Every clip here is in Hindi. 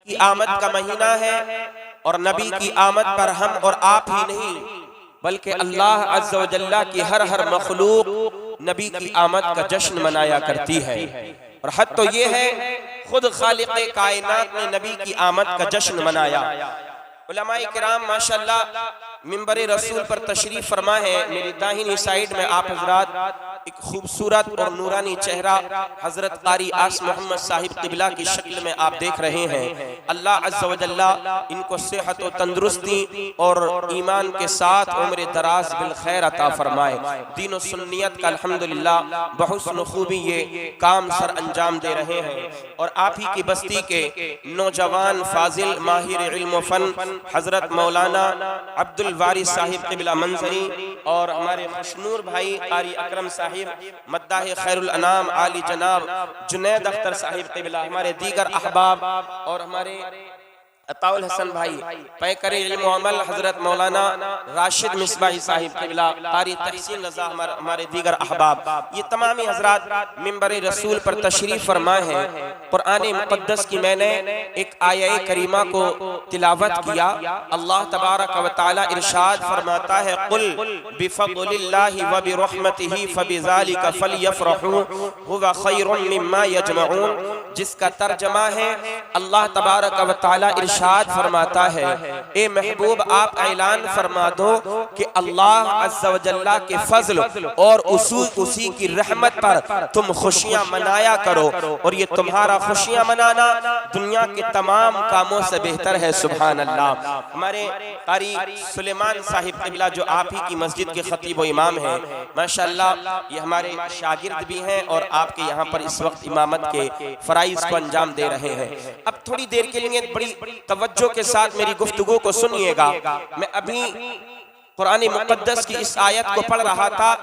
की आमद का महीना है और नबी की आमद पर हम और आप ही नहीं बल्कि अल्लाह अज़्ज़ व जल्ला की हर मखलूक नबी की आमद का जश्न मनाया करती है। और हद तो ये है खुद खालिक़े कायनात ने नबी की आमद का जश्न मनाया। उलमाए किराम माशाअल्लाह मिंबर रसूल पर तशरीफ फरमा है। मेरी दाहिनी साइड में आप हजरात एक खूबसूरत और नूरानी चेहरा हजरत कारी आस मोहम्मद साहिब क़िबला की शक्ल में आप देख रहे हैं। अल्लाह अज़्ज़ व जल्ला इनको सेहत व तंदुरुस्ती और ईमान के साथ उम्र दराज बिल खैर अता फरमाए। दीन व सुन्नियत का अल्हम्दुलिल्लाह बहुस्न खूबी ये काम सर अंजाम दे रहे हैं। और आप ही की बस्ती के नौजवान फाजिल माहिर इल्म फन हजरत मौलाना अब्दुल वारिस साहिब क़िबला मंजरी और हमारे खुशनूर भाई कारी अकरम साहिब मद्दाह खैरुल अनाम आली जनाब जुनैद अख्तर साहिब क़िबला, हमारे दीगर अहबाब और हमारे अताउल हसन भाई पैकरे इल्म व अमल हजरत मौलाना राशिद मिसबाही साहिब क़िबला, कारी तहसीन रज़ा हमारे दीगर अहबाब, ये तमामी हजरात मिंबर रसूल पर तशरीफ फरमा है। कुरान मुक़द्दस की मैंने एक आया करीमा को तिलावत किया। अल्लाह तबारक व तआला इरशाद फरमाता है कुल बिफ़ज़लिल्लाहि व बिरहमतिही फबिज़ालिका फ़लयफ़रहू हुवा खैरुम मिम्मा यजमऊन, जिसका तर्जमा है अल्लाह तबारक व तआला इरशाद फरमाता है ए महबूब आप ऐलान फरमा दो कि अल्लाह अज़्ज़ व जल्ला के फज़ल और उसी की रहमत पर तुम खुशियां मनाया करो और ये तुम्हारा खुशियां मनाना दुनिया के तमाम कामों से बेहतर है। सुभान अल्लाह। हमारे कारी सुलेमान साहिब क़िबला जो आप ही की मस्जिद के खतीब व इमाम हैं माशाअल्लाह, ये हमारे शागिर्द भी हैं और आपके यहाँ पर इस वक्त इमामत के फराइज को अंजाम दे रहे हैं। अब थोड़ी देर के लिए बड़ी तवज्जो के साथ मेरी गुफ्तगू को सुनिएगा। मैं अभी कुरान मुक़द्दस की इस आयत को पढ़ रहा था।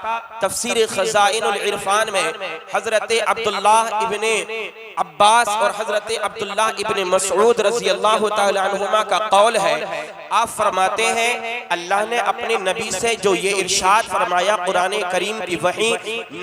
तफसीर खज़ाइनुल इरफान में हजरत अब्दुल्लाह इब्ने अब्बास और हजरत अब्दुल्लाह इब्ने मसऊद रज़ी अल्लाह तआला अन्हुमा का कौल है। आप फरमाते हैं अल्लाह ने अपने नबी से जो ये इरशाद फरमाया कुरान करीम की वही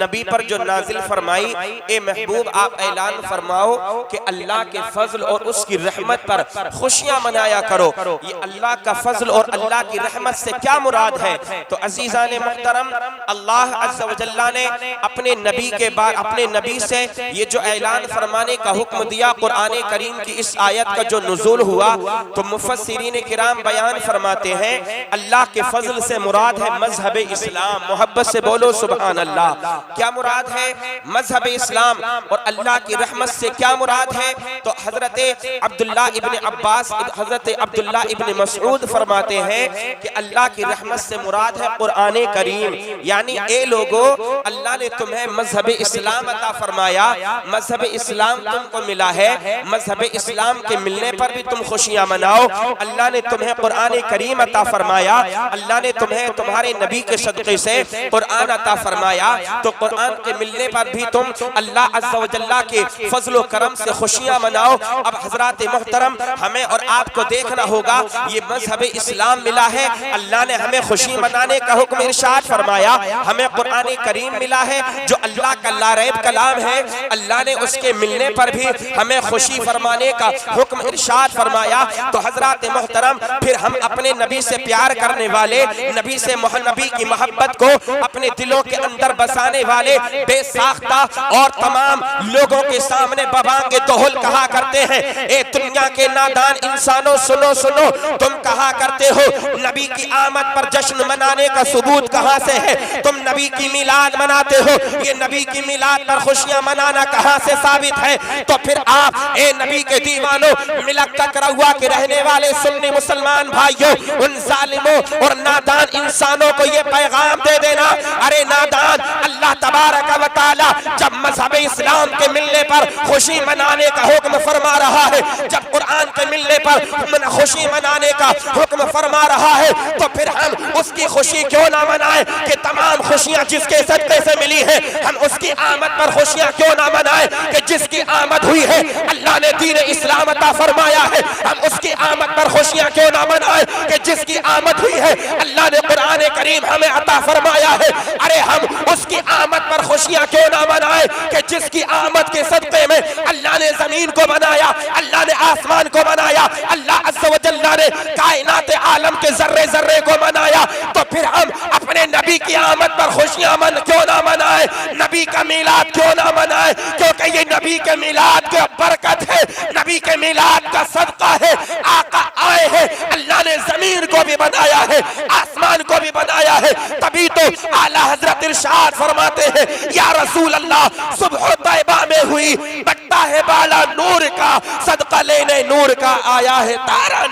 नबी पर जो नाजिल फरमाई, ए महबूब आप ऐलान फरमाओ कि अल्लाह के फजल और उसकी रहमत पर खुशियां मनाया करो। ये अल्लाह का फजल और अल्लाह की रहमत से क्या मुराद है? तो अजीज़ान मुहतरम, अल्लाह अज़्ज़ व जल्ला ने अपने नबी के बाद अपने नबी से ये जो ऐलान फरमाने का हुक्म दिया कुरान करीम की इस आयत का जो नुज़ूल हुआ, तो मुफस्सिरीन किराम बयान फरमाते हैं अल्लाह के फजल से मुराद है मजहब इस्लाम। मोहब्बत से बोलो सुभान अल्लाह। क्या मुराद है? मजहब इस्लाम। और अल्लाह की रहमत से क्या मुराद है? तो हजरत अब्दुल्लाह इब्ने अब्बास हजरत अब्दुल्लाह इब्ने मसऊद फरमाते हैं कि अल्लाह की रहमत से मुराद है कुरान करीम। यानी ए लोगो, अल्लाह ने तुम्हें मजहब इस्लाम अता फरमाया, मजहब इस्लाम तुमको मिला है, मजहब इस्लाम के मिलने पर भी तुम खुशियां मनाओ। अल्लाह ने तुम्हें कुरान करीम अता फरमाया, अल्लाह ने तुम्हें तुम्हारे नबी के सदक़े से कुरान अता फरमाया, तो कुरान के मिलने पर भी तुम अल्लाह अज़्ज़ व जल्ला के फजल व करम से खुशियां मनाओ। अब हजरात मोहतरम, हमें और आपको देखना होगा, ये मजहब इस्लाम मिला है, अल्लाह ने हमें खुशी मनाने का हुक्म इरशाद फरमाया, हमें कुरान करीम मिला है जो अल्लाह का लारैब कलाम है, अल्लाह ने उसके मिलने पर भी हमें खुशी फरमाने का हुक्म इरशाद फरमाया। तो हजरात मोहतरम, फिर हम अपने नबी से प्यार करने वाले, नबी से नबी की मोहब्बत को अपने दिलों के अंदर बसाने वाले बेसाख्ता और तमाम लोगों के सामने बबांगे दोहल कहा करते हैं, ए दुनिया के नादान इंसानों सुनो सुनो, तुम कहा करते हो नबी की आमद पर जश्न मनाने का सबूत कहां से है? तुम नबी की मिलाद मनाते हो, ये नबी की मिलाद पर खुशियां मनाना कहां से साबित है? तो फिर आप ए नबी के दीवानों, मिलक तकरहुआ के रहने वाले सुन्नी मुसलमान भाइयों, उन जालिमों और नादान इंसानों को ये पैगाम दे देना, अरे नादान, अल्लाह तबारक व तआला जब मजहब इस्लाम के मिलने पर खुशी मनाने का हुक्म फरमा रहा है, जब कुरान के मिलने पर खुशी मनाने का हुक्म फरमा रहा है, तो फिर हम उसकी खुशी क्यों ना मनाएं कि तमाम खुशियां जिसके सदक़े से मिली है, हम उसकी आमद पर खुशियां क्यों ना मनाएं कि जिसकी आमद हुई है अल्लाह ने दीन इस्लाम अता फरमाया है, हम उसकी आमद पर खुशी खुशियां क्यों ना मनाए कि जिसकी आमद हुई है। अल्लाह ने कुरान करीम हमें अता फरमाया है, अरे हम उसकी आमद पर खुशियां क्यों ना मनाए कि जिसकी आमद के सदक़े में अल्लाह ने जमीन को बनाया, अल्लाह ने आसमान को बनाया, अल्लाह अज़्ज़ व जल्ला ने कायनात आलम के जर्रे जर्रे को बनाया। तो फिर हम अपने नबी की आमद पर खुशियां क्यों ना मनाए, नबी का मिलाद क्यों ना मनाए, क्योंकि ये नबी के मिलाद के बरकत है, नबी के मिलाद का सदका है। आका आए हैं, अल्लाह ने जमीन को भी बनाया है, आसमान को भी बनाया है। तभी तो आला हजरत इरशाद फरमाते हैं, या रसूल अल्लाह सुबह तैबा में हुई बट्टा है बाला नूर का, सदका लेने नूर का आया है तारा।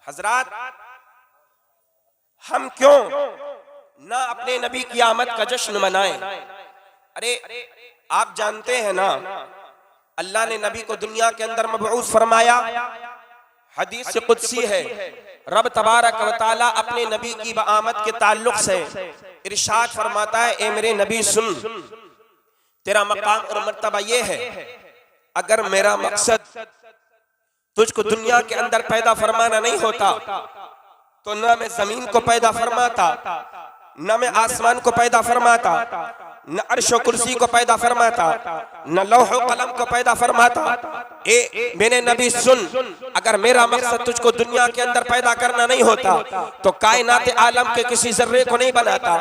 हजरात, हम क्यों ना अपने नबी की आमद का जश्न मनाएं? अरे आप जानते हैं ना, अल्लाह ने नबी को दुनिया के अंदर मबऊस फरमाया। हदीस से कुदसी है, रब तबारक व तआला अपने नबी की आमद के ताल्लुक से इरशाद फरमाता है, ए मेरे नबी सुन, तेरा मकाम और मर्तबा ये है, अगर मेरा मकसद तुझको दुनिया के अंदर पैदा फरमाना नहीं होता तो न मैं जमीन को पैदा फरमाता, न मैं आसमान को पैदा फरमाता, न अर्श कुर्सी को पैदा फरमाता, न लौह कलम को पैदा फरमाता। ए मेरे नबी सुन, अगर मेरा मकसद तुझको दुनिया के अंदर पैदा करना नहीं होता तो कायनात आलम के किसी जर्रे को नहीं बनाता।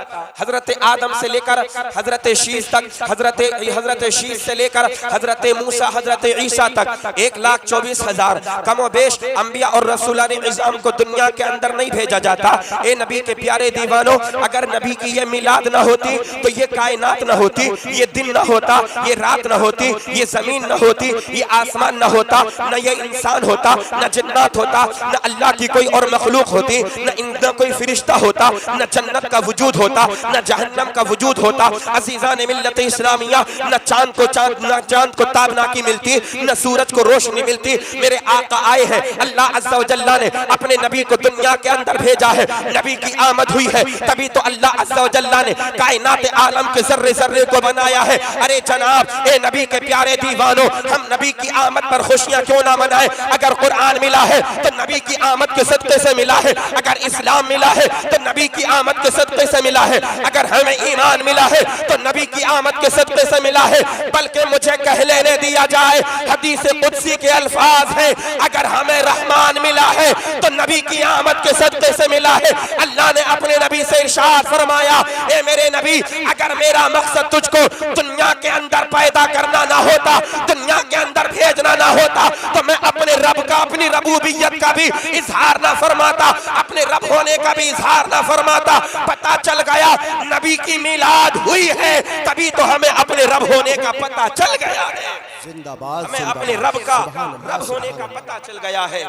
हजरत आदम से लेकर हजरत शीस तक, हजरत शीस से लेकर हजरत मूसा, हजरत ईसा तक 1,24,000 कमोबेश अंबिया और रसूलान निज़ाम को दुनिया के अंदर नहीं भेजा जाता। ए नबी के प्यारे दीवानों, अगर नबी की ये मिलाद ना होती तो ये कायनात न होती, ये दिन न होता, ये रात न होती, ये जमीन न होती, ये आसमान न होता, न ये इंसान होता, न जन्नत होता, न अल्लाह की कोई और मखलूक होती, न कोई फरिश्ता होता, न जन्नत का वजूद होता, न जहन्नम का वजूद होता। अजीज़ान मिल्लत इस्लामिया, न चांद को ताबनाकी मिलती, न सूरज को रोशनी मिलती। मेरे आका आए हैं, अल्लाह अज़्ज़ व जल्ला ने अपने नबी को दुनिया के अंदर भेजा है, नबी की आमद हुई है, तभी तो अल्लाह अज़्ज़ व जल्ला ने कायनात आलम के जर्रे जर्रे को बनाया है। अरे जनाब, ए नबी के प्यारे दीवानों, हम नबी की आमद पर खुशियां क्यों ना मनाए? अगर कुरान मिला है तो नबी की आमद के सदक़े से मिला है, अगर इस्लाम मिला है तो नबी की आमद के सदक़े से मिला है, अगर हमें ईमान मिला है तो नबी की आमद के सदक़े से मिला है। बल्कि मुझे कह लेने दिया जाए, हदीस कुदसी के अल्फाज हैं, अगर हमें रहमान मिला है तो नबी की आमद के सदक़े से मिला है। अल्लाह ने अपने नबी से इरशाद फरमाया, ए मेरे नबी, अगर मेरा मकसद तुझको दुनिया के अंदर पैदा करना ना होता, दुनिया के अंदर भेजना ना होता तो मैं अपने रब का, अपनी रबूबियत का भी इजहार ना फरमाता, अपने रब होने का भी इजहार ना फरमाता। पता चल गया नबी की मिलाद हुई है, तभी तो हमें अपने रब होने का पता चल गया है। जिंदाबाद, हमें अपने रब का, रब होने का पता चल गया है।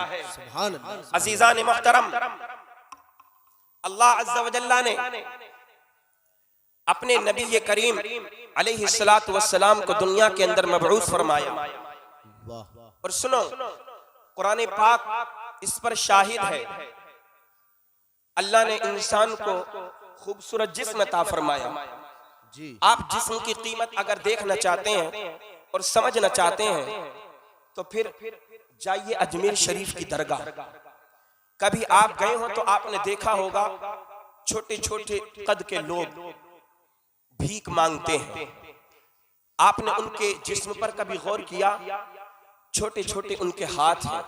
अजीज़ान मुहतरम, अल्लाह अज़्ज़ व जल्ला ने अपने नबी करीम अलैहिस्सलातु वस्सलाम को दुनिया के अंदर मबऊस फरमाया। और सुनो, कुरान पाक इस पर शाहिद है। अल्लाह ने इंसान को खूबसूरत जिस्म अता फरमाया। आप जिस्म की कीमत अगर देखना चाहते हैं और समझना चाहते हैं तो फिर जाइए अजमेर शरीफ की दरगाह। कभी आप गए हो तो आपने देखा होगा छोटे छोटे कद के लोग भीख मांगते हैं। आपने उनके जिस्म पर कभी गौर किया? छोटे छोटे उनके हाथ हैं,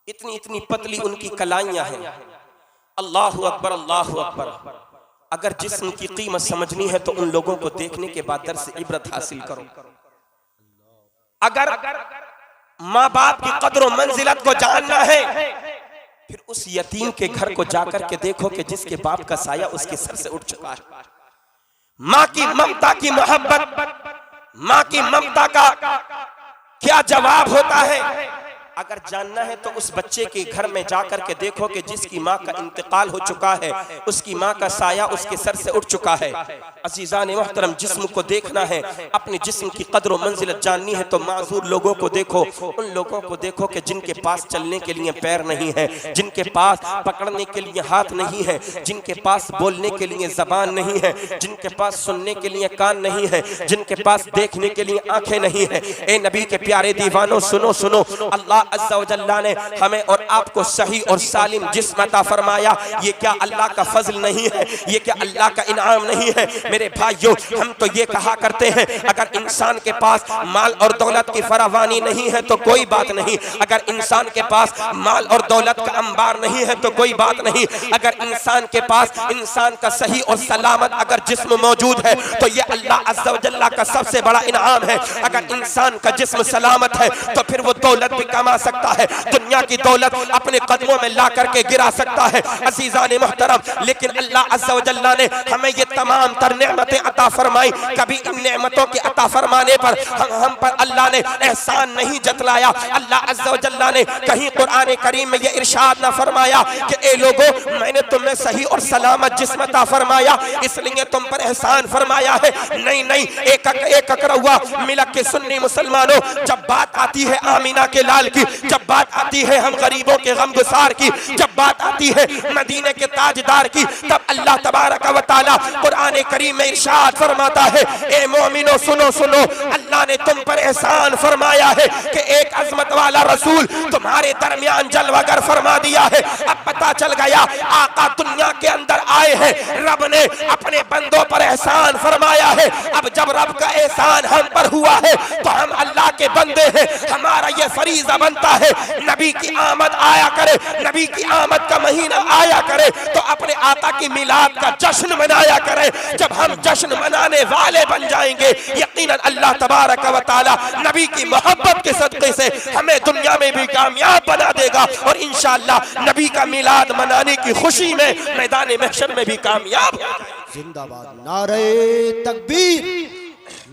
इतनी इतनी पतली उनकी कलाइयां हैं। अल्लाहु अकबर, अल्लाहु अकबर। अगर जिस्म की कीमत समझनी है तो उन लोगों को देखने के बाद दर से इबरत हासिल करो। अगर माँ बाप की कदर और मंजिलत को जानना है, फिर उस यतीम के घर को जाकर के देखो कि जिसके बाप का साया उसके सर से उठ चुका है। माँ की ममता की मोहब्बत, माँ की ममता का क्या जवाब होता है? अगर जानना है तो उस बच्चे के घर में जाकर के देखो कि जिसकी माँ का इंतकाल हो चुका है, उसकी माँ का साया उसके सर से उठ चुका है। अजीजान मोहतरम, जिस्म को देखना है, अपने जिस्म की कदर और मंजिलत जाननी है तो माजूर लोगों को देखो, उन लोगों को देखो कि जिनके पास चलने के लिए पैर नहीं है, जिनके पास पकड़ने के लिए हाथ नहीं है, जिनके पास बोलने के लिए जबान नहीं है, जिनके पास सुनने के लिए कान नहीं है, जिनके पास देखने के लिए आंखें नहीं है। ए नबी के प्यारे दीवानों, सुनो सुनो, अल्लाह अज़्ज़ा व जल्ला ने हमें और आपको सही और सालिम जिस्म अता फरमाया। ये क्या अल्लाह का फजल नहीं है? ये क्या अल्लाह का इनाम नहीं है? मेरे भाइयों, हम तो ये कहा करते हैं अगर इंसान के पास माल और दौलत की फरावानी नहीं है तो कोई बात नहीं, अगर इंसान के पास माल और दौलत का अंबार नहीं है तो कोई बात नहीं, अगर इंसान के पास इंसान का सही और सलामत अगर जिस्म मौजूद है तो ये अल्लाह अज़्ज़ा व जल्ला का सबसे बड़ा इनाम है। अगर इंसान का जिस्म सलामत है तो फिर वो दौलत भी कमा सकता है, दुनिया की दौलत अपने कदमों में ला करके गिरा सकता है। अज़ीज़ान मोहतरम, लेकिन अल्लाह अज़्ज़ा व जल्ला ने हमें ये तमाम तर नेमतें अता फरमाई, कभी इन नेमतों के अता फरमाने पर हम पर अल्लाह ने एहसान नहीं जतलाया। अल्लाह अज़्ज़ा व जल्ला ने कहीं कुरान करीम में ये इरशाद ना फरमाया कि ए लोगों, मैंने तुम्हें सही और सलामत जिस्म अता फरमाया इसलिए तुम पर एहसान फरमाया है। नहीं नहीं, एक अकरवा मिलक के सुन्नी मुसलमानों, जब बात आती है आमीना के लाल की, जब बात आती है हम गरीबों के गमगुसार की, जब बात आती है मदीने के ताजदार की, तब अल्लाह तबारक व तआला कुरान करीम में इरशाद फरमाता है, ए मोमिनो सुनो सुनो, अल्लाह ने तुम पर एहसान फरमाया है कि एक अजमत वाला रसूल तुम्हारे दरमियान जलवागर फरमा दिया है। अब पता चल गया आका दुनिया के अंदर आए हैं, रब ने अपने बंदों पर एहसान फरमाया है। अब जब रब का एहसान हम पर हुआ है तो हम अल्लाह के बंदे हैं, हमारा ये फरीजा बनता है नबी की आमद आया करे, नबी की आमद का महीना आया करे तो अपने आका की मिलाद का जश्न मनाया करे। जब हम जश्न मनाने वाले बन जाएंगे यकीनन अल्लाह तबारक व तआला नबी की मोहब्बत के सदक़े से हमें दुनिया में भी कामयाब बना देगा और इंशाअल्लाह नबी का मिलाद मनाने की खुशी में मैदान महशर में भी कामयाब। जिंदाबाद। नारे तकबीर,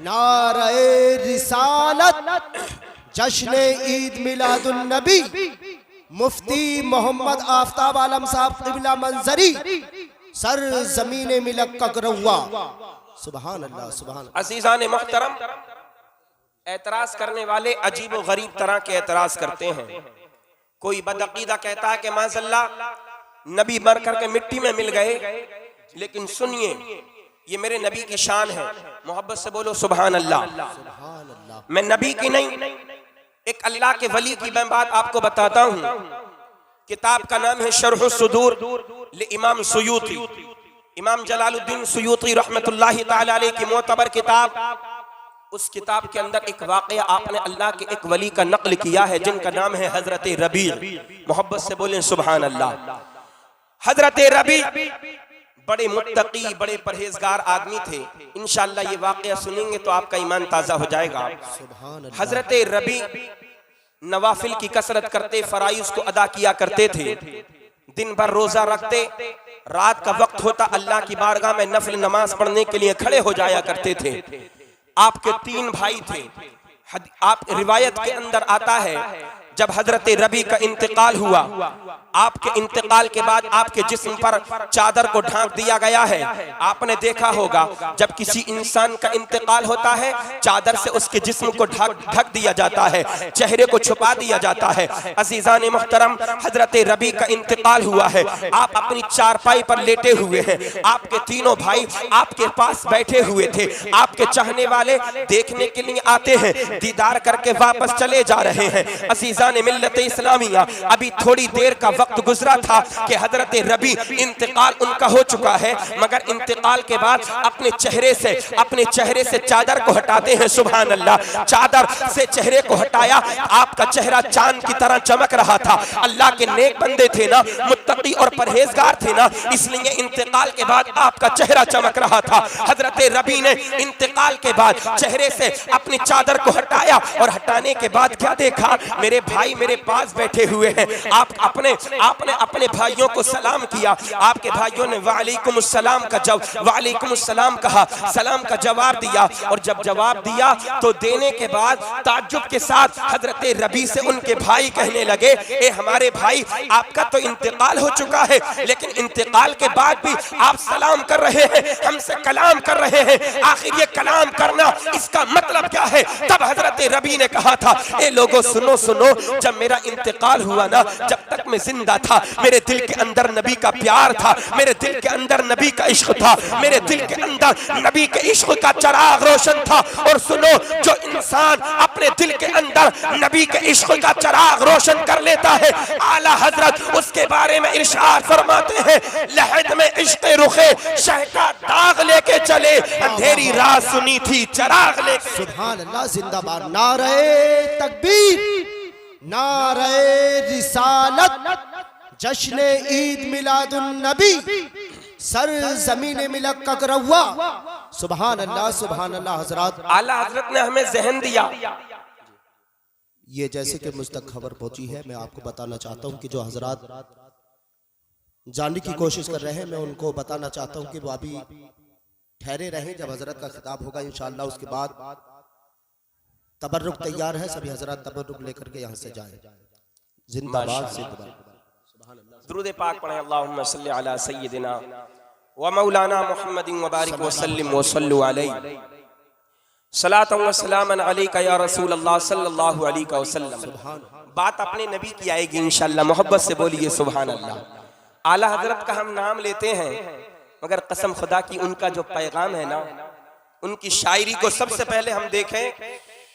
नारे रिसालत, जश्न ईद मिलादुन नबी, मुफ्ती मोहम्मद आफ्ताब आलम साहब क़िबला मंजरी, सर ज़मीन मिलक ककरौआ। सुभान अल्लाह, सुभान अल्लाह। अज़ीज़ान मोहतरम, एतराज करने वाले अजीब व गरीब तरह के एतराज करते हैं। कोई बदअकीदा कहता है कि माज़अल्लाह नबी मर करके मिट्टी में मिल गए, लेकिन सुनिए ये मेरे नबी की शान है, मोहब्बत से बोलो सुभान अल्लाह। मैं नबी की नहीं, एक अल्लाह के वली की मैं बात आपको बताता हूँ। किताब का नाम है शरह सुदूर ले इमाम सुयूती, इमाम जलालुद्दीन सुयूती रहमतुल्लाहि तआला अलैह की मोतबर किताब। उस किताब के अंदर एक वाक़या आपने अल्लाह के एक वली का नक़ल किया है जिनका नाम है हजरत रबी। मोहब्बत से बोलें सुभान अल्लाह। हजरत रबी बड़े मुत्तकी, बड़े परहेजगार आदमी थे। इंशाअल्लाह ये वाक़या सुनेंगे तो आपका ईमान ताज़ा हो जाएगा। हजरत रबी नवाफिल की कसरत करते, फराइज़ को अदा किया करते थे, दिन भर रोजा रखते, रात का वक्त होता अल्लाह की बारगाह में नफल नमाज पढ़ने के लिए खड़े हो जाया करते थे। आपके 3 भाई थे। आप रिवायत के अंदर आता है जब हजरत रबी का इंतकाल हुआ, आपके इंतकाल के बाद आपके जिस्म पर चादर को ढांक दिया गया है। आपने देखा होगा जब किसी इंसान का इंतकाल होता है चादर से उसके जिस्म को ढक दिया जाता है, चेहरे को छुपा दिया जाता है। अजीजान मोहतरम, हजरत रबी का इंतकाल हुआ है, आप अपनी चारपाई पर लेटे हुए हैं, आपके 3 भाई आपके पास बैठे हुए थे। आपके चाहने वाले देखने के लिए आते हैं, दीदार करके वापस चले जा रहे हैं। अजीजान मिल्लत इस्लामिया, अभी थोड़ी देर का वक्त गुजरा था कि हजरत रबी इंतकाल उनका हो चुका है, मगर इंतकाल के बाद अपने चेहरे से चादर को हटाते हैं। सुभान अल्लाह। चादर से चेहरे को हटाया, आपका चेहरा चांद की तरह चमक रहा था। अल्लाह के नेक बंदे थे ना, मुत्तकी और परहेजगार थे ना, इसलिए इंतकाल के बाद आपका चेहरा चमक रहा था। हजरत रबी ने इंतकाल के बाद चेहरे से अपनी चादर को हटाया और हटाने के बाद क्या देखा मेरे भाई मेरे पास बैठे हुए हैं, आपने अपने भाइयों को सलाम किया, आपके भाइयों ने वालेकुम सलाम कहा, सलाम का जवाब दिया, और जब जवाब दिया तो देने के बाद ताज्जुब के साथ हजरत रबी से उनके भाई कहने लगे, ए हमारे भाई, आपका तो इंतकाल हो चुका है, लेकिन इंतकाल के बाद भी आप सलाम कर रहे हैं, हमसे कलाम कर रहे हैं, आखिर ये कलाम करना इसका मतलब क्या है? तब हजरत रबी ने कहा था, ए लोगों सुनो सुनो, जब मेरा इंतकाल हुआ ना, जब तक मैं जिंदा था, मेरे दिल के अंदर नबी का प्यार था, मेरे दिल के अंदर नबी का इश्क था, मेरे दिल के अंदर नबी के इश्क का चिराग रोशन था। और सुनो, जो इंसान अपने दिल के अंदर नबी के इश्क का चिराग रोशन कर लेता है, आला हजरत उसके बारे में इरशाद फरमाते हैं, लहद में इश्क रुखे शह का दाग लेके चले, अंधेरी रात सुनी थी चिराग लेके। सुभान अल्लाह, जिंदाबाद। नारे तकबीर, नारे रिसालत, जश्न ईद मिलादुन नबी, सर जमीन मिलक ककरवा। सुभान अल्लाह हजरत। आला हजरत ने हमें जहन दिया। ये जैसे कि मुझ तक खबर पहुंची है, मैं आपको बताना चाहता हूं कि जो हजरत जानने की कोशिश कर रहे हैं, मैं उनको बताना चाहता हूं कि वो अभी ठहरे रहें, जब हजरत का खिताब होगा इंशाअल्लाह उसके बाद तबर्रुक तैयार है, सभी हजरत तबर्रुक लेकर के यहाँ से जाएं। जिंदाबाद जिंदाबाद। दुरूद पाक पढ़ें, अल्लाहुम्मा सल्ली अला सय्यिदिना व मौलाना मुहम्मदिन व बारिक व सल्लिम व सल्लु अलैहि सलातन व सलामन अलैका या रसूल अल्लाह सल्लल्लाहु अलैहि वसल्लम। बात अपने नबी की आएगी इंशाअल्लाह, मोहब्बत से बोलिए सुभान अल्लाह। आला हजरत का हम नाम लेते हैं, मगर कसम खुदा की उनका जो पैगाम है ना, उनकी शायरी को सबसे पहले हम देखें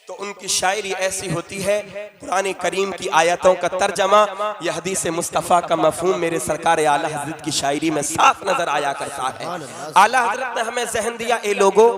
तो उनकी शायरी ऐसी होती है, कुरान करीम की आयतों का तर्जमा या हदीस मुस्तफ़ा का मफहूम मेरे सरकार आला हजरत की शायरी में साफ नजर आया करता है। आला हजरत ने हमें जहन दिया, ए लोगों,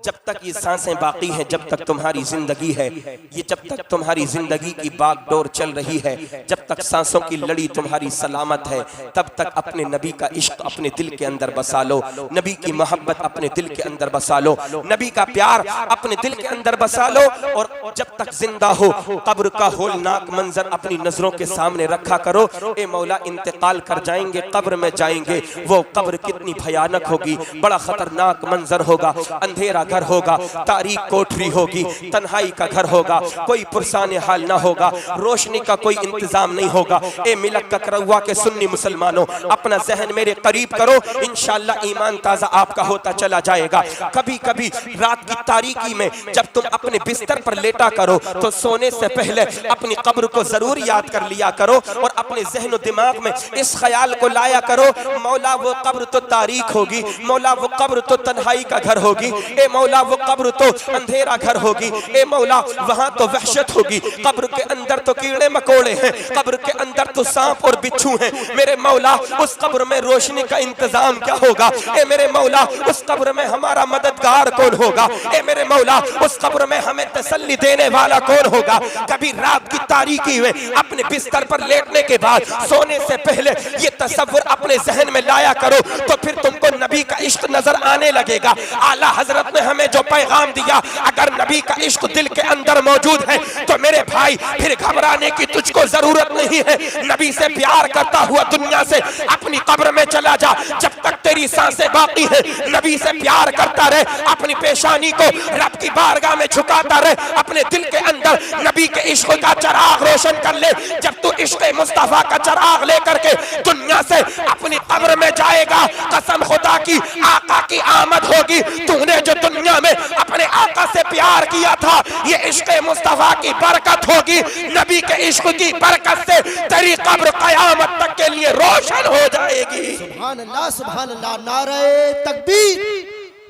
जब तक ये सांसें बाकी हैं, जब तक तुम्हारी जिंदगी है, ये जब तक तुम्हारी जिंदगी की बागडोर चल रही है, जब तक सांसों की लड़ी तुम्हारी सलामत है, तब तक अपने नबी का इश्क अपने दिल के अंदर बसा लो, नबी की मोहब्बत अपने दिल के अंदर बसा लो, नबी का प्यार अपने दिल के अंदर बसा लो। और जब तक जिंदा हो, कब्र का होलनाक मंजर अपनी नजरों के सामने रखा करो। ए मौला, इंतकाल कर जाएंगे, कब्र में जाएंगे, वो कब्र कितनी भयानक होगी, बड़ा खतरनाक मंजर होगा, अंधेरा घर होगा, तारीख कोठरी होगी, तन्हाई का घर होगा, कोई पुरसाने हाल ना होगा, रोशनी का कोई इंतजाम नहीं होगा। ए मिलक ककरवा के सुन्नी मुसलमानों, अपना जहन मेरे करीब करो, इंशाअल्लाह ईमान ताजा आपका होता चला जाएगा। कभी कभी रात की तारीकी में जब तुम अपने बिस्तर पर लेटा करो, तो सोने से पहले अपनी कब्र को जरूर याद कर लिया करो, और अपने जहन दिमाग में इस ख्याल को लाया करो, मौला वो कब्र तो तारीख होगी, मौला वो कब्र तो तन्हाई का घर होगी, ए मौला वो कब्र तो अंधेरा घर होगी, ए मौला वहां तो वहशत होगी, कब्र के अंदर तो कीड़े मकोड़े हैं, कब्र के अंदर तो सांप और बिच्छू हैं, मेरे मौला उस कब्र में रोशनी का इंतजाम क्या होगा, ए मेरे मौला उस कब्र में हमारा मददगार कौन होगा, ए मेरे मौला उस कब्र में हमें तसल्ली देने वाला कौन होगा। कभी रात की तारीकी में अपने बिस्तर पर लेटने के बाद सोने से पहले ये तसव्वुर अपने जहन में लाया करो, तो फिर तुमको नबी का इश्क नजर आने लगेगा। आला हजरत ने हमें जो पैगाम दिया, अगर नबी का इश्क दिल के अंदर मौजूद है तो मेरे भाई फिर घबराने की तुझको जरूरत नहीं है। नबी से प्यार करता हुआ दुनिया से अपनी कब्र में चला जा, जब तक तेरी सांसें बाकी है, नबी से प्यार करता रहे, अपनी पेशानी को रब की बारगाह में झुकाता रहे, अपने दिल के अंदर नबी के इश्क का चिराग रोशन कर ले। जब तू इश्क मुस्तफा का चिराग लेकर के दुनिया से अपनी कब्र में जाएगा, कसम खुदा की आका की आमद होगी। तूने जो दुनिया में अपने आका से प्यार किया था, ये इश्क मुस्तफा की बरकत होगी, नबी के इश्क की बरकत से तेरी कब्र कयामत तक के लिए रोशन हो जाएगी। सुभान अल्लाह, सुभान अल्लाह। नारे तकबीर,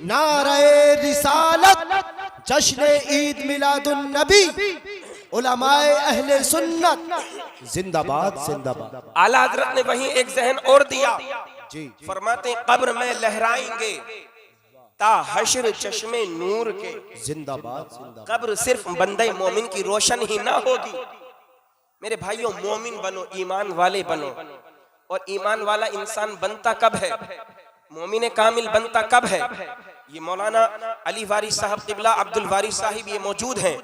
नारे रिसालत, जश्न ईद मिलादुन नबी, उलमाए अहले सुन्नत, जिंदाबाद जिंदाबाद। आला हजरत ने वहीं एक जहन और दिया, जी फरमाते कब्र में लहराएंगे ता हश्र चश्मे नूर के, जिंदाबाद जिंदाबाद। कब्र सिर्फ बंदे मोमिन की रोशन ही ना होगी। मेरे भाइयों, मोमिन बनो, ईमान वाले बनो। और ईमान वाला इंसान बनता कब है, मोमिन कामिल बनता कब है? ये मौलाना अली वारिस साहब, क़िबला अब्दुल वारिस साहिब ये मौजूद हैं,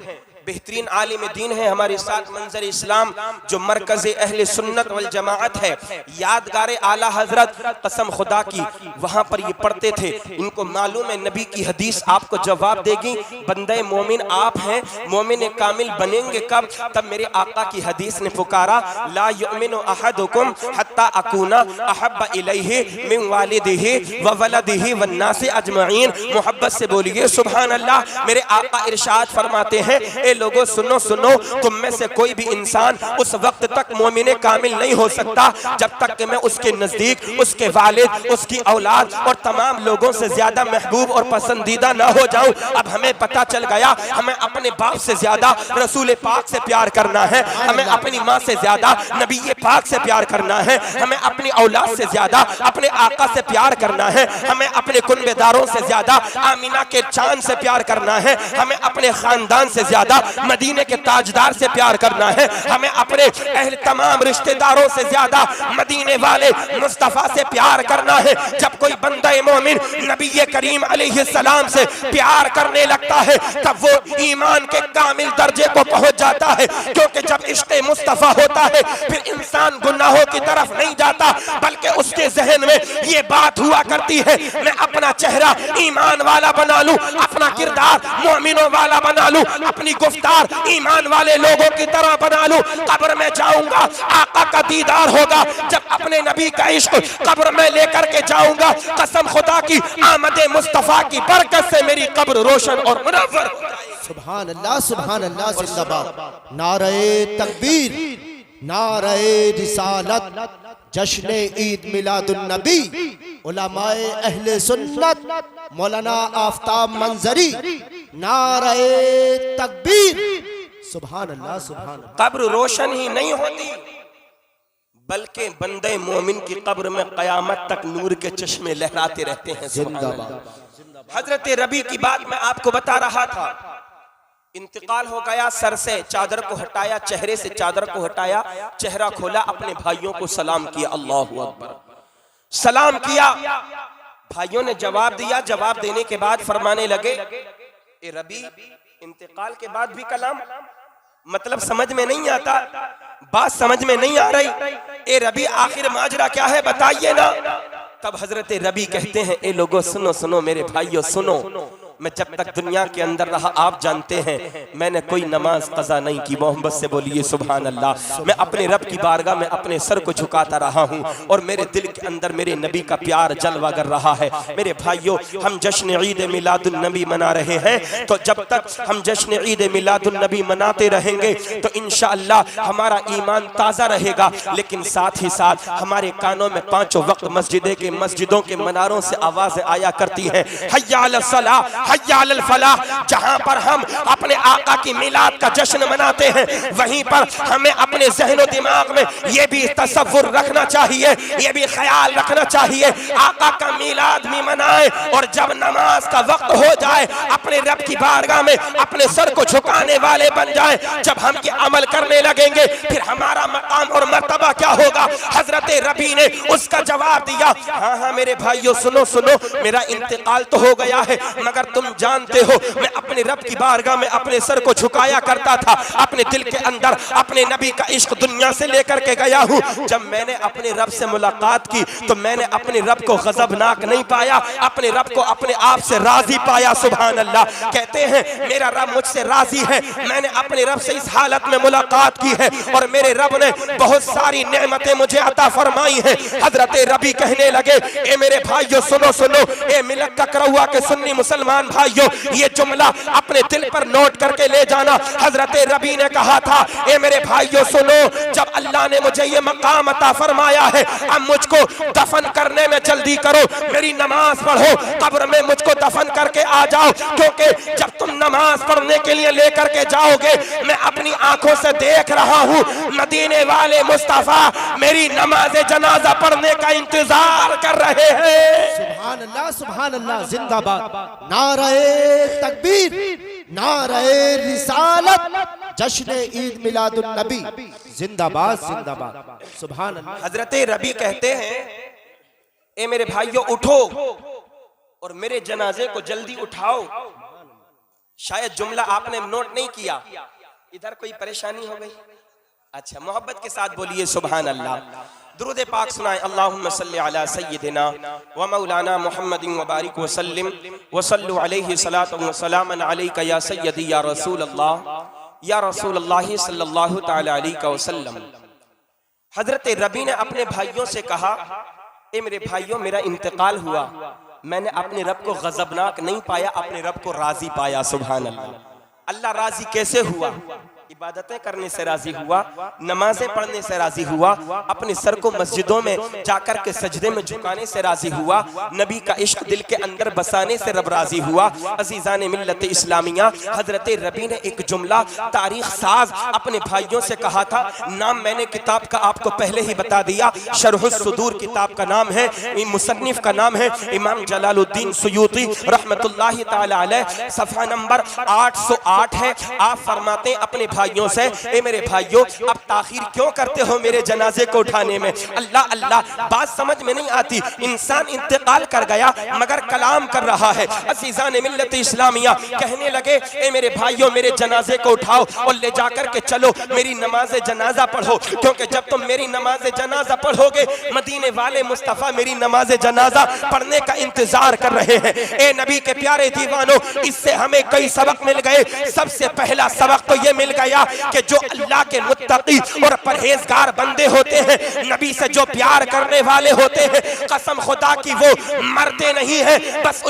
बेहतरीन आलिम दीन है हमारे साथ मंजर इस्लाम, जो मरकज़ अहले सुन्नत वल जमाअत है, यादगार आला हजरत कसम खुदा की वहां पर ये पढ़ते थे। इनको मालूम है नबी की हदीस आपको जवाब देगी, बंदे मोमिन आप हैं, मोमिन कामिल बनेंगे कब? तब मेरे आका की हदीस ने पुकारा, ला युमिनु अहदुकुम हत्ता अकूना अहब्बा इलैहि मिन वालिदिही व वलदिही वन्नासि अजमईन। मोहब्बत से बोलिए सुभान अल्लाह। मेरे आका इरशाद फरमाते हैं, ए लोगों सुनो सुनो, तुम में से कोई भी इंसान उस वक्त तक मोमिन कामिल नहीं हो सकता जब तक कि मैं उसके नजदीक, उसके वालिद, उसकी औलाद और तमाम लोगों से ज्यादा महबूब और पसंदीदा ना हो जाऊं। अब हमें पता चल गया, हमें अपने बाप से ज्यादा रसूल पाक से प्यार करना है, हमें अपनी माँ से ज्यादा नबी पाक से प्यार करना है, हमें अपनी औलाद से ज्यादा अपने आका से प्यार करना है, हमें अपने कुनबेदारों से ज्यादा आमीना के चांद से प्यार करना है, हमें अपने खानदान से ज्यादा मदीने के ताजदार से प्यार करना है, हमें अपने अहले तमाम रिश्तेदारों से ज्यादा मदीने वाले मुस्तफा से प्यार करना है। जब कोई बंदा मोमिन नबी करीम अलैहिस्सलाम से प्यार करने लगता है तब वो ईमान के कामिल दर्जे को पहुंच जाता है, क्योंकि जब इश्क़े मुस्तफा होता है फिर इंसान गुनाहों की तरफ नहीं जाता, बल्कि उसके जहन में ये बात हुआ करती है, मैं अपना चेहरा ईमान वाला बना लूं, अपना किरदार मोमिनों वाला बना लूं, अपनी गुफ्तार ईमान वाले लोगों की तरह बना लूं। कब्र में जाऊंगा, आका का दीदार होगा, जब अपने नबी का इश्क कब्र में लेकर के जाऊंगा, कसम खुदा की आमदे मुस्तफा की बरकत से मेरी कब्र रोशन और मुनव्वर हो जाएगी। सुभान अल्लाह, सुभान अल्लाह, जिंदाबाद। नारे तकबीर, नारे रिसालत, जश्न ईद मिलादुन नबी, उलमाए अहले सुन्नत, मौलाना आफ्ताब मंजरी, नारे तकबीर। सुभान अल्लाह, सुभान अल्लाह। कब्र रोशन ही नहीं होती, बल्कि बंदे मोमिन की कब्र में कयामत तक नूर के चश्मे लहराते रहते हैं। जिंदाबाद। हजरत रबी की बात मैं आपको बता रहा था, इंतकाल हो गया, सर से चादर को हटाया, चेहरे से चादर को हटाया, चेहरा खोला, अपने भाइयों को सलाम किया, अल्लाहु अकबर, सलाम किया। भाइयों ने जवाब दिया, जवाब देने के बाद फरमाने लगे, ए रबी इंतकाल के बाद भी कलाम, मतलब समझ में नहीं आता, बात समझ में नहीं आ रही, ए रबी आखिर माजरा क्या है बताइए ना। तब हजरत रबी कहते हैं, ए लोगों सुनो सुनो, मेरे भाइयों सुनो, मैं जब तक दुनिया के अंदर रहा आप जानते हैं मैंने कोई नमाज कज़ा नहीं की। मोहब्बत से बोलिए सुभान अल्लाह। मैं अपने रब की बारगाह में अपने सर को झुकाता रहा हूँ और मेरे दिल के अंदर मेरे नबी का प्यार जलवा कर रहा है। मेरे भाइयों, हम जश्न ईद मिलादुन नबी मना रहे हैं, तो जब तक हम जश्न ईद मिलादुन नबी मनाते रहेंगे तो इंशाअल्लाह हमारा ईमान ताज़ा रहेगा, लेकिन साथ ही साथ हमारे कानों में पांचों वक्त मस्जिदों के मनारों से आवाज़ें आया करती हैं, हय्या अलस सलाह, हय्या अलल फलाह। जहां पर हम अपने आका की मिलाद का जश्न मनाते हैं, वहीं पर हमें अपने ज़हन दिमाग में ये भी तसव्वुर रखना चाहिए, ये भी ख्याल रखना चाहिए, आका का मिलाद भी मनाए और जब नमाज का वक्त हो जाए अपने रब की बारगाह में अपने सर को झुकाने वाले बन जाए। जब हम ये अमल करने लगेंगे फिर हमारा मकाम और मर्तबा क्या होगा। हजरत रबी ने उसका जवाब दिया, हाँ हाँ मेरे भाइयों सुनो सुनो, मेरा इंतकाल तो हो गया है, मगर तुम जानते हो मैं अपने रब की बारगाह में अपने सर को झुकाया करता था, अपने दिल के अंदर अपने नबी का इश्क दुनिया से लेकर के गया हूँ। जब मैंने अपने रब से मुलाकात की तो मैंने अपने रब को गजबनाक नहीं पाया, अपने रब को अपने आप से राजी पाया। सुभान अल्लाह। कहते हैं मेरा रब मुझसे राजी है, मैंने अपने रब से इस हालत में मुलाकात की है और मेरे रब ने बहुत सारी नेमतें मुझे अता फरमाई हैं। हजरत रबी कहने लगे, ए मेरे भाइयों सुनो सुनो, ए मिलत ककरौआ के सुन्नी मुसलमान भाइयों, ये जुमला अपने दिल पर नोट करके ले जाना। हजरत रबी ने कहा था, ए मेरे भाइयों सुनो, जब अल्लाह ने मुझे ये मकाम अता फरमाया है, अब मुझको दफन करने में जल्दी करो, मेरी नमाज पढ़ो, कब्र में मुझको दफन करके आ जाओ, क्योंकि जब तुम नमाज पढ़ने के लिए लेकर के जाओगे मैं अपनी आंखों से देख रहा हूँ मदीने वाले मुस्तफा मेरी नमाज जनाजा पढ़ने का इंतजार कर रहे हैं। सुभान अल्लाह, सुभान अल्लाह, जिंदाबाद। नारे तकबीर, नारे रिसालत, जश्न ईद मिलादुन नबी, जिंदाबाद जिंदाबाद। सुभान अल्लाह। हजरत रबी कहते हैं, ए मेरे भाइयों उठो और मेरे जनाजे को जल्दी उठाओ। शायद जुमला आपने नोट नहीं किया, इधर कोई परेशानी हो गई? अच्छा, मोहब्बत के साथ बोलिए सुभान अल्लाह। दुरूद पाक सुनाए। अल्लाहुम्मा सल्ली अला सय्यदिना व मौलाना मुहम्मदिन व बारिक व सल्लिम व सल्लु अलैहि सलातु व सलामन अलैका या सय्यदी या रसूल अल्लाह सल्लल्लाहु तआला अलैहि वसल्लम। हजरत रबी ने अपने भाइयों से कहा, ए मेरे भाइयों, मेरा इंतकाल हुआ, मैंने अपने रब को गजबनाक नहीं पाया, अपने रब को राजी पाया। सुभान अल्लाह। अल्लाह राजी कैसे हुआ? इबादतें करने से राजी हुआ, नमाजें पढ़ने से राजी हुआ, अपने सर को मस्जिदों में जाकर के सजदे में झुकाने से राजी हुआ, नबी का इश्क दिल के अंदर बसाने से रब राजी हुआ। अजीजान मिल्लत इस्लामिया, हजरत रबी ने एक जुमला तारीख साज अपने भाइयों से कहा था। नाम मैंने किताब का आपको पहले ही बता दिया, शरहुस सुदूर किताब का नाम है, मुसन्निफ का नाम है इमाम जलालुद्दीन सुयूती रहमतुल्लाहि ताला अलैह। सफ़ा नंबर 808 है। आप फरमाते अपने भाइयों से, ए मेरे भाइयों, अब ताखीर क्यों करते हो मेरे जनाजे को उठाने में? अल्लाह अल्लाह, बात समझ में नहीं आती। इंसान इंतकाल कर गया मगर कलाम कर रहा है। अज़ीज़ान मिल्लत इस्लामिया कहने लगे, ए मेरे भाइयों, मेरे जनाजे को उठाओ और ले जाकर के चलो मेरी नमाज जनाजा पढ़ो, क्योंकि जब तुम मेरी नमाज जनाजा पढ़ोगे मदीने वाले मुस्तफ़ा मेरी नमाज जनाजा पढ़ने का इंतजार कर रहे हैं। ए नबी के प्यारे दीवानों, इससे हमें कई सबक मिल गए। सबसे पहला सबक तो ये मिल गया कि जो अल्लाह के मुत्तकी और परहेजगार बंदे होते हैं, नबी से जो प्यार करने वाले होते हैं, कसम खुदा की वो मरते नहीं हैं, बस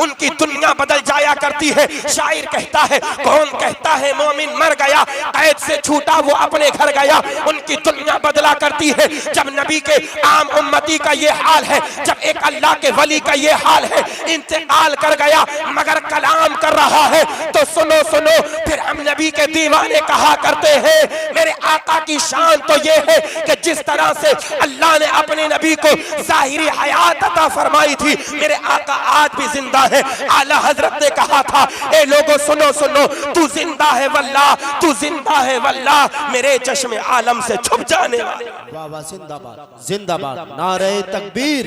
उनकी दुनिया बदल जाया करती है। शायर कहता है, कौन कहता है मोमिन मर गया, कैद से छूटा वो अपने घर गया, उनकी दुनिया बदला करती है। जब नबी के आम उम्मती का ये हाल है, जब एक अल्लाह के वली का ये हाल है, इंतकाल कर गया मगर कलाम कर रहा है, तो सुनो सुनो, फिर हम नबी के दीवाने कहा करते हैं, मेरे आका की शान तो ये है कि जिस तरह से अल्लाह ने अपने नबी को ज़ाहिरी हयात अता फरमाई थी, मेरे आका आज भी जिंदा है। आला हजरत ने कहा था, ए लोगों सुनो सुनो, तू जिंदा है वल्लाह, तू जिंदा है वल्लाह, मेरे चश्मे आलम से छुप जाने वाले। वाह वाह, जिंदाबाद जिंदाबाद, नारे तकबीर,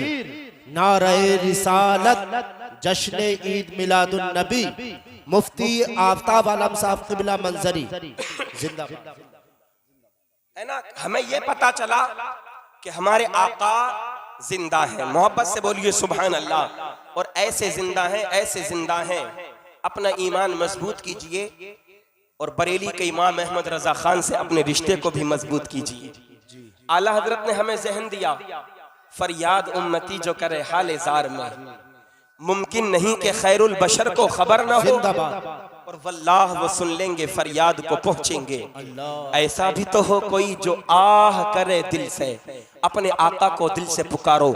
नारे रिसालत, जश्न ईद मिलादुन नबी, मुफ्ती आफ्ताब आलम साहब क़िबला मंजरी जिंदाबाद। है ना, हमें ये पता चला कि हमारे आका जिंदा है। मोहब्बत से बोलिए सुभान अल्लाह। और ऐसे जिंदा हैं, ऐसे जिंदा हैं। अपना ईमान मजबूत कीजिए और बरेली के इमाम अहमद रजा खान से अपने रिश्ते को भी मजबूत कीजिए। आला हजरत ने हमें जहन दिया, फरियाद उम्मती जो करे हाल जार में, मुमकिन नहीं कि खैरुल बशर को खबर न हो, और वल्लाह वो सुन लेंगे, फरियाद को पहुंचेंगे। ऐसा भी तो हो कोई जो आह करे दिल से, अपने आका को दिल से पुकारो,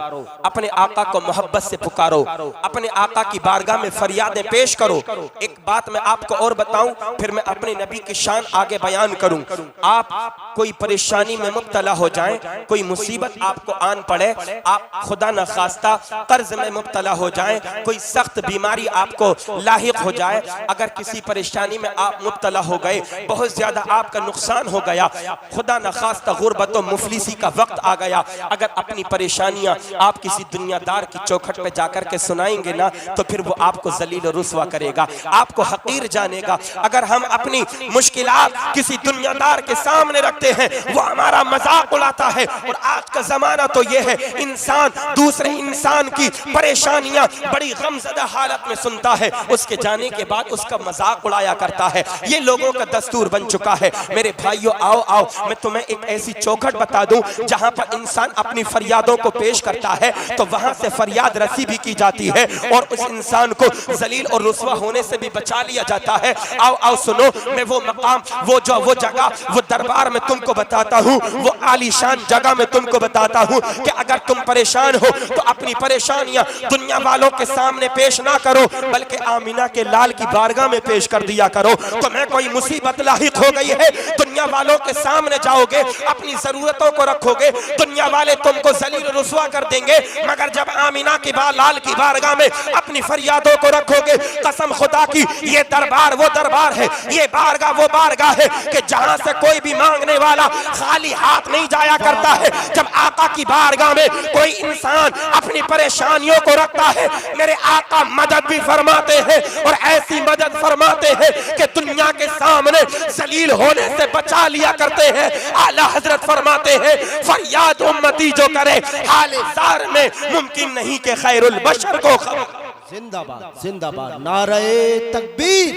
अपने आका को मोहब्बत से पुकारो, अपने आका की बारगाह में फरियादें पेश करो। एक बात मैं आपको और बताऊं, फिर मैं अपने नबी की शान आगे बयान करूं। आप कोई परेशानी में मुब्तला हो जाएं, कोई मुसीबत आपको आन पड़े, आप खुदा न खास्ता कर्ज में मुब्तला हो जाएं, कोई सख्त बीमारी आपको लाहिक हो जाए, अगर किसी परेशानी में आप मुब्तला हो गए, बहुत ज्यादा आपका नुकसान हो गया, खुदा न खास्ता गुर्बत और मुफलिसी का वक्त आ गया, अगर अपनी परेशानियां आप किसी दुनियादार की चौखट पे जाकर के सुनाएंगे ना, तो फिर वो आपको जलील और रुस्वा करेगा, आपको हकीर जानेगा। अगर हम अपनी मुश्किलात किसी दुनियादार के सामने रखते हैं, वो हमारा मजाक उड़ाता है। और आज का जमाना तो ये है, इंसान दूसरे इंसान की परेशानियां बड़ी गमज़दा हालत में सुनता है, उसके जाने के बाद उसका मजाक उड़ाया करता है। ये लोगों का दस्तूर बन चुका है। मेरे भाइयों, आओ आओ, मैं तुम्हें एक ऐसी चौखट बता दूं जहां पर इंसान अपनी फरियादों को पेश करता है तो वहां से फरियाद रसी भी की जाती है और उस इंसान को जलील और रुस्वा होने से भी बचा लिया जाता है। आओ आओ सुनो, मैं वो मकाम, वो जगह, वो दरबार में तुमको बताता हूँ, वो आलीशान जगह में तुमको बताता हूँ कि अगर तुम परेशान हो तो अपनी परेशानियां दुनिया वालों के सामने पेश ना करो, बल्कि आमीना के लाल की बारगाह में पेश कर दिया करो। तो मैं कोई मुसीबत लाहिक हो गई है, दुनिया वालों के सामने जाओगे, अपनी जरूरतों को रखोगे, दुनिया वाले तुमको जलील रुस्वा कर देंगे, मगर जब आमीना की लाल की बारगाह में अपनी फरियादों को रखोगे, कसम खुदा की, ये दरबार वो दरबार है, ये बारगाह वो बारगाह है कि जहां से कोई भी मांगने वाला खाली हाथ नहीं जाया करता है। जब आका की बारगाह में कोई इंसान अपनी परेशानियों को रखता है, मेरे आका मदद भी फरमाते हैं और ऐसी मदद फरमा फरमाते हैं कि दुनिया के सामने जलील होने से बचा लिया करते हैं। आला हजरत फरमाते हैं फरियाद उम्मती जो करे हाले जार में मुमकिन नहीं कि खैरुल बशर को खबर। जिंदाबाद जिंदाबाद, नारे तकबीर,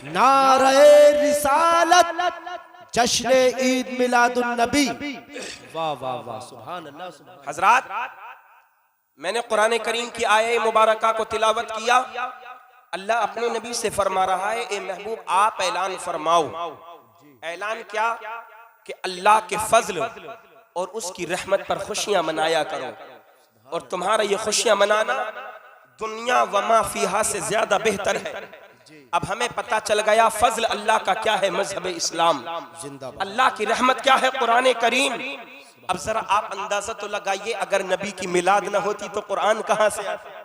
नारे रिसालत, जश्न ईद मिलादुन नबी। वाह वाह वाह, सुभान अल्लाह सुभान। हजरात, मैंने कुरान करीम की आये मुबारका को तिलावत किया। अल्लाह अपने नबी से फरमा रहा है, ए महबूब आप ऐलान फरमाओ। ऐलान क्या? कि अल्लाह के फजल और उसकी रहमत पर खुशियां मनाया करो। और तुम्हारा ये खुशियां मनाना दुनिया वमा फीहा से ज्यादा बेहतर है। अब हमें पता चल गया फजल अल्लाह का क्या है, मजहब इस्लाम। अल्लाह की रहमत क्या है, कुरान करीम। अब जरा आप अंदाजा तो लगाइए, अगर नबी की मिलाद न होती तो कुरान कहां से आता?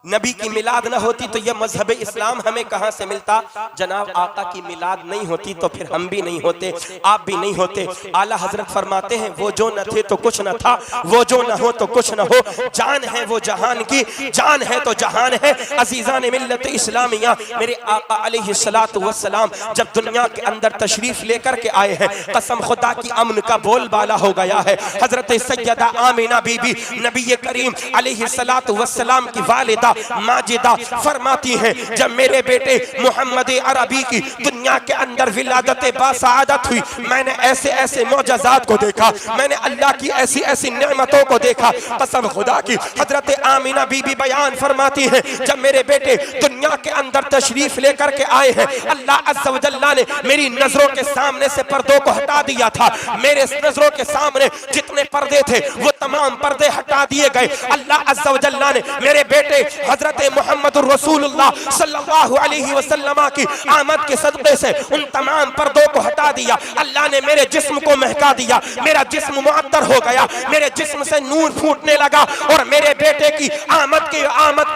नबी की मिलाद न होती तो यह मजहब इस्लाम हमें कहां से मिलता? जनाब आका की मिलाद नहीं होती तो फिर हम भी नहीं होते, आप भी नहीं होते। आला हजरत फरमाते हैं वो जो न थे तो कुछ न था, वो जो न हो तो कुछ न हो। जान है वो जहान की, जान है तो जहान है। अजीजान मिल्लत इस्लामिया, मेरे आका अलैहिस्सलातु वस्सलाम जब दुनिया के अंदर तशरीफ लेकर के आए हैं, कसम खुदा की अमन का बोलबाला हो गया है। हजरत सैयदा आमिना बीबी नबी करीम अलैहिस्सलातु वस्सलाम की वालिदा माजिदा फरमाती हैं, जब मेरे बेटे मोहम्मद अरबी की दुनिया के अंदर विलादत बासादत हुई, मैंने ऐसे ऐसे मौजज़ात को देखा, मैंने अल्लाह की ऐसी ऐसी नेमतों को देखा। कसम खुदा की हजरत आमिना बीबी बयान फरमाती हैं, जब मेरे बेटे दुनिया के अंदर तशरीफ लेकर के आए हैं, अल्लाह अज़्ज़ व जल्ला ने मेरी नजरों के सामने से पर्दों को हटा दिया था। मेरे नजरों के सामने जितने पर्दे थे वो तमाम पर्दे हटा दिए गए। अल्लाह अज़्ज़ व जल्ला ने मेरे बेटे हजरत मोहम्मद रसूलुल्लाह सल्लल्लाहु अलैहि वसल्लम की आमद के सदक़े से उन तमाम पर्दों को हटा दिया। अल्लाह ने मेरे जिस्म को महका दिया, मेरा जिस्म मुअत्तर हो गया, मेरे जिस्म से नूर फूटने लगा। और मेरे बेटे की आमद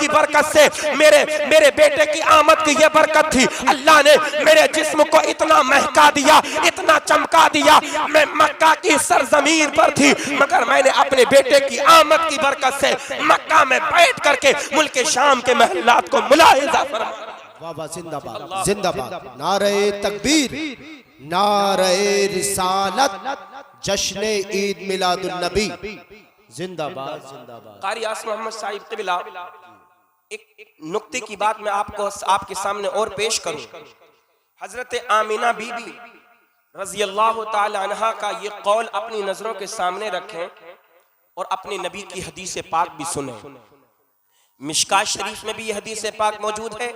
की बरकत से मेरे बेटे की आमद की यह बरकत थी, अल्लाह ने मेरे जिस्म को इतना महका दिया, इतना चमका दिया। मैं मक्का की सरजमीन पर थी, मगर मैंने अपने बेटे की आमद की बरकत से मक्का में बैठ करके मुल्क के शाम के महल्लात को मुलाहिजा फरमाया। वाह वाह, जिंदाबाद जिंदाबाद, नारे तकबीर, नारे रिसालत, जश्न ईद मिलादुन नबी। जिंदाबाद जिंदाबाद। कारी आसिम मोहम्मद साहिब क़िबला, एक नुक्ते की बात मैं आपके सामने और पेश करूं। हजरत आमिना बीबी रज़ी अल्लाह ताला अन्हा का ये कौल अपनी नजरों के सामने रखें और अपने नबी की हदीस पाक भी सुने। मिशकात शरीफ में भी यह हदीस पाक मौजूद है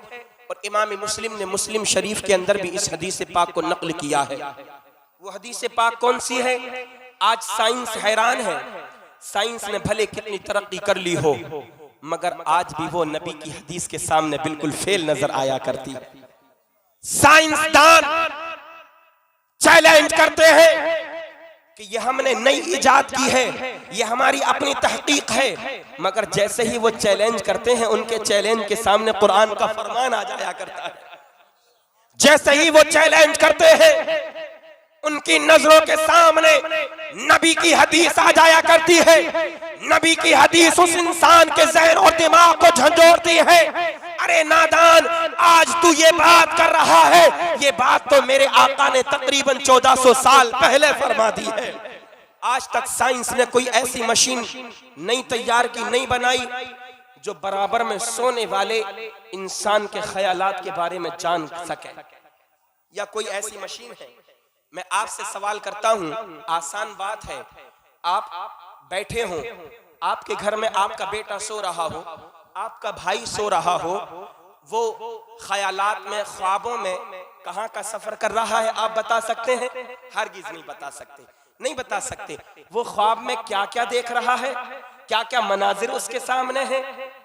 और इमाम मुस्लिम ने मुस्लिम शरीफ के अंदर भी इस हदीस पाक को नकल किया है। वो हदीस पाक कौन सी है? आज साइंस हैरान है, साइंस ने भले कितनी तरक्की कर ली हो, मगर आज भी वो नबी की हदीस के सामने बिल्कुल फेल नजर आया करती। साइंसदान चैलेंज करते हैं कि ये हमने नई इजाद की है, ये हमारी अपनी तहकीक है, मगर जैसे ही वो चैलेंज करते हैं उनके चैलेंज के सामने कुरान का फरमान आ जाया करता है। जैसे ही वो चैलेंज करते हैं उनकी नजरों के सामने नबी की हदीस आ जाया करती है। नबी की हदीस उस इंसान के ज़हन और दिमाग को झंझोड़ती है। अरे नादान, आज तू ये बात कर रहा है, ये बात तो मेरे आका ने तकरीबन 1400 साल पहले फरमा दी है। आज तक साइंस ने कोई ऐसी मशीन नहीं तैयार की, नहीं बनाई जो बराबर में सोने वाले इंसान के ख्यालात के बारे में जान सके। या कोई ऐसी मशीन है? मैं आपसे सवाल करता हूं, आसान बात है, आप बैठे हो, आपके घर में आपका बेटा सो रहा हो, आपका भाई सो रहा हो, वो ख्यालात में, ख्वाबों में कहाँ का सफर कर रहा है, आप बता सकते हैं? हरगिज नहीं बता सकते, नहीं बता सकते। वो ख्वाब में क्या क्या देख रहा है, क्या क्या मनाजिर उसके सामने है,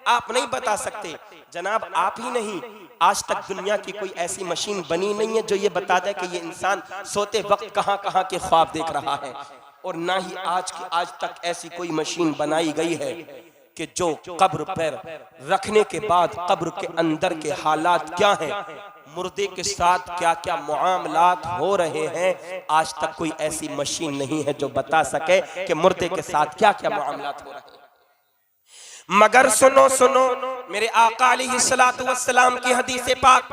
आप नहीं बता सकते। जनाब आप ही नहीं, आज तक दुनिया की कोई ऐसी मशीन बनी नहीं है जो ये बता दे कि ये इंसान सोते वक्त कहाँ कहाँ के ख्वाब देख रहा है। और ना ही आज तक ऐसी कोई मशीन बनाई गई है कि जो कब्र पर रखने के बाद कब्र के अंदर के हालात क्या हैं, मुर्दे के साथ क्या क्या मुआमलात हो रहे हैं, आज तक कोई ऐसी मशीन नहीं है जो बता सके कि मुर्दे के साथ क्या क्या मुआमलात हो रहे हैं। मगर सुनो सुनो, मेरे आका अलैहिस्सलातु वस्सलाम की हदीस पाक,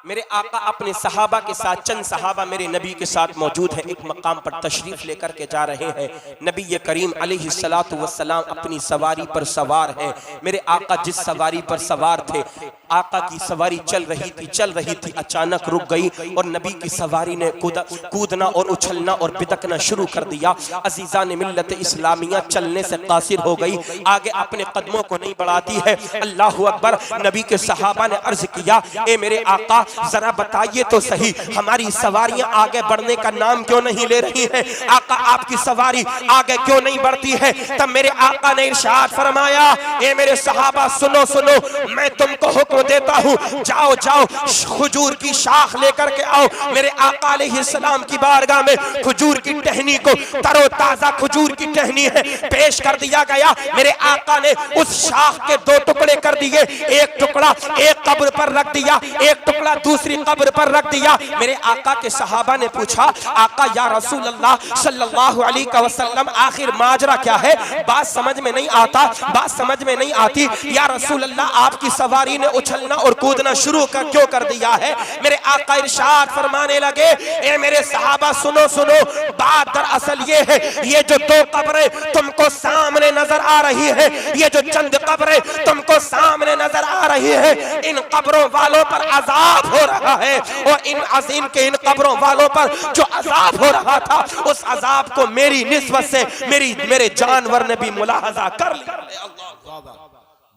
मेरे आका अपने सहाबा के साथ, चंद सहाबा मेरे नबी के साथ मौजूद हैं, एक मकाम पर तशरीफ लेकर के जा रहे हैं। नबी करीम अलैहिस्सलातु वस्सलाम अपनी सवारी पर सवार हैं। मेरे आका जिस सवारी पर सवार थे, आका की सवारी चल रही थी, अचानक रुक गई और नबी की सवारी ने कूदना और उछलना और बिदकना शुरू कर दिया। अजीजा ने मिल्लत इस्लामिया चलने से कासिर हो गई, आगे अपने कदमों को नहीं बढ़ाती है। अल्लाहु अकबर। नबी के सहाबा ने अर्ज किया, ए मेरे आका जरा बताइए तो सही, हमारी सवारियां आगे बढ़ने का नाम क्यों नहीं ले रही हैं? आका आपकी सवारी आगे क्यों नहीं बढ़ती है? तब मेरे आका ने इरशाद फरमाया, ए मेरे सहाबा सुनो सुनो, मैं तुमको हुक्म देता हूँ, जाओ जाओ खजूर की शाख लेकर के आओ। मेरे आका अलैहिस्सलाम की बारगाह में खजूर की टहनी को, तरोताजा खजूर की टहनी है, पेश कर दिया गया। मेरे आका ने उस शाख के दो टुकड़े कर दिए, एक टुकड़ा एक कब्र पर रख दिया, एक टुकड़ा दूसरी कब्र पर रख दिया। मेरे आका के सहाबा ने पूछा, आका या रसूल अल्लाह सल्लल्लाहु अलैहि वसल्लम आखिर माजरा क्या है? बात समझ में नहीं आता, बात समझ में नहीं आती। या रसूल अल्लाह आपकी सवारी ने उछलना और कूदना शुरू क्यों कर दिया है? मेरे आका इरशाद फरमाने लगे, ए मेरे सहाबा सुनो सुनो, बात दरअसल ये है, ये जो दो कब्रें तुमको सामने नजर आ रही है, ये जो चंद कब्रें तुमको सामने नजर आ रही है, इन कब्रों वालों पर अजाब हो रहा है और इन कब्रों वालों पर जो अजाब हो रहा था, उस अजाब को मेरी निस्बत से मेरे जानवर ने भी मुलाहजा कर लिया।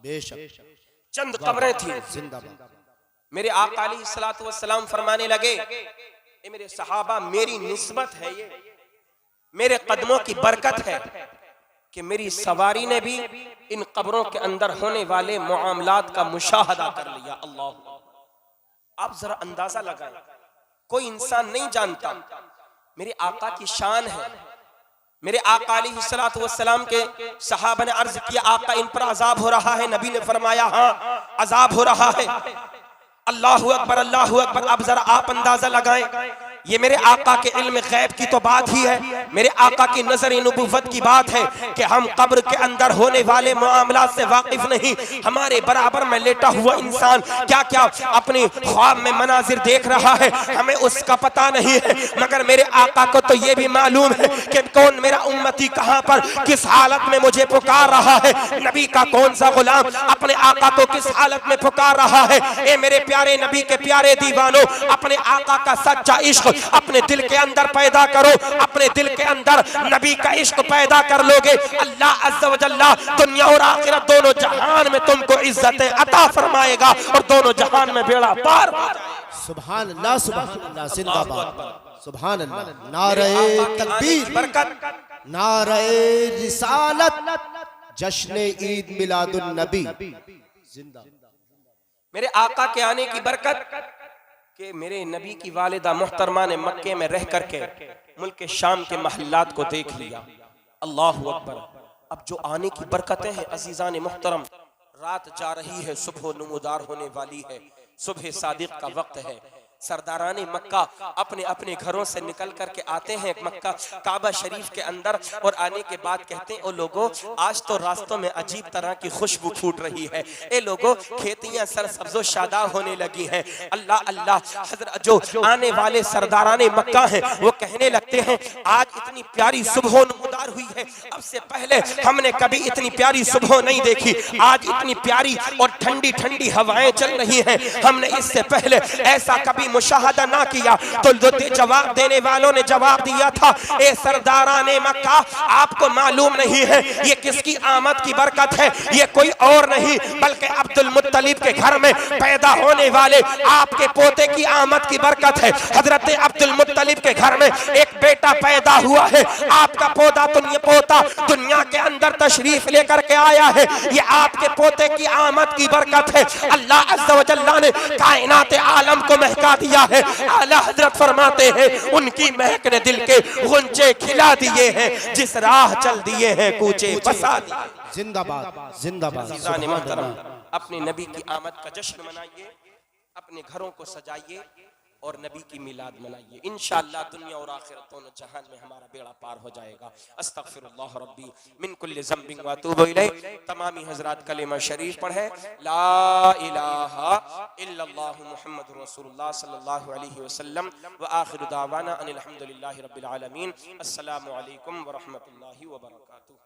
बेशक चंद कब्रें थी। मेरे आका अलैहिस्सलातु वस्सलाम फरमाने लगे, ए मेरे सहाबा मेरी निस्बत है, ये मेरे कदमों की बरकत है कि मेरी सवारी ने भी इन कब्रों के अंदर होने वाले मुआमलात का मुशाहदा कर लिया। अल्लाह, आप जरा अंदाजा लगाएं, कोई इंसान नहीं जानता, मेरे आका की शान है। मेरे आका अलैहिस्सलातु वस्सलाम के सहाबा ने अर्ज किया, आका इन पर अजाब हो रहा है? नबी ने फरमाया, हाँ अजाब हो रहा है। अल्लाहु अकबर, अल्लाहु अकबर। अब जरा आप अंदाजा लगाएं, ये मेरे आका के इल्म गैब की तो बात ही है, मेरे आका की नजर नबुव्वत की बात है कि हम कब्र के अंदर होने वाले मामलात से वाकिफ नहीं। हमारे बराबर में लेटा हुआ इंसान क्या क्या अपनी ख्वाब में मनाजिर देख रहा है, हमें उसका पता नहीं है, मगर मेरे आका को तो ये भी मालूम है कि कौन मेरा उम्मती कहां पर किस हालत में मुझे पुकार रहा है। नबी का कौन सा गुलाम अपने आका को किस हालत में पुकार रहा है? ए मेरे प्यारे नबी के प्यारे दीवानों, अपने आका का सच्चा इश्क अपने दिल के अंदर पैदा करो। अपने दिल के अंदर नबी का इश्क पैदा कर लोगे, अल्लाह अज़्ज़ व जल्ला दुनिया और आखिरत दोनों जहान में तुमको इज्जतें अता फरमाएगा और दोनों जहान में बेड़ा पार। सुभान अल्लाह, सुभान अल्लाह, जिंदाबाद, सुभान अल्लाह, नारे तकबीर, बरकत, नारे रिसालत, जश्न ईद मिलादुन नबी, जिंदा। मेरे आका के आने की बरकत कि मेरे नबी की वालिदा मुहतरमा ने मक्के में रह करके मुल्क शाम के महल्लात को देख लिया। अल्लाहु अकबर। अब जो आने की बरकतें हैं अजीजान मुहतरम, रात जा रही है, सुबह नमूदार होने वाली है, सुबह सादिक का वक्त है। सरदाराने मक्का अपने अपने घरों से निकल करके आते हैं मक्का काबा शरीफ के अंदर और आने के बाद कहते हैं, ओ लोगों आज तो रास्तों में अजीब तरह की खुशबू फूट रही है, ए लोगों खेतियां सरसब्जो शादाब होने लगी हैं। अल्लाह अल्लाह। हजरत जो आने वाले सरदाराने मक्का हैं वो कहने लगते हैं, आज इतनी प्यारी सुबह नमूदार हुई है, अब से पहले हमने कभी इतनी प्यारी सुबह नहीं देखी। आज इतनी प्यारी और ठंडी ठंडी हवाएं चल रही हैं, हमने इससे पहले ऐसा कभी मुशाहदा ना किया। तो जवाब देने वालों ने जवाब दिया था, ए सरदाराने मक्का आपको मालूम नहीं है ये किसकी आमद की बरकत है? ये कोई और नहीं बल्कि अब्दुल मुत्तलिब के घर में पैदा होने वाले आपके पोते की आमद की बरकत है। हजरत अब्दुल मुत्तलिब के घर में एक बेटा पैदा हुआ है, आपका पोता दुनिया के अंदर तशरीफ लेकर के आया है, ये आपके पोते की आमद की बरकत है। अल्लाह अज़्ज़ व जल्ला ने कायनात आलम को महका दिया है। आला हजरत फरमाते हैं, उनकी महक ने दिल के गुंजे खिला दिए हैं, जिस राह चल दिए हैं कूचे बसा दिए। जिंदाबाद, जिंदाबाद। अपने नबी की आमद का जश्न मनाइए, अपने घरों को सजाइए, और नबी की मिलाद मनाइए। इंशाअल्लाह दुनिया और आखिरत दोनों जहान में हमारा बेड़ा पार हो जाएगा। अस्तगफिरुल्लाह रब्बी मिन कुल्लि ज़ंबिन व अतूबु इलैह। तमामी हजरात कलेमा शरीफ पढ़े, ला इलाहा इल्लल्लाहु मुहम्मदुर रसूलुल्लाह सल्लल्लाहु अलैहि वसल्लम व आखिरु दावाना अनिल हम्दुलिल्लाहि रब्बिल आलमीन। अस्सलामु अलैकुम व रहमतुल्लाहि व बरकातुहू।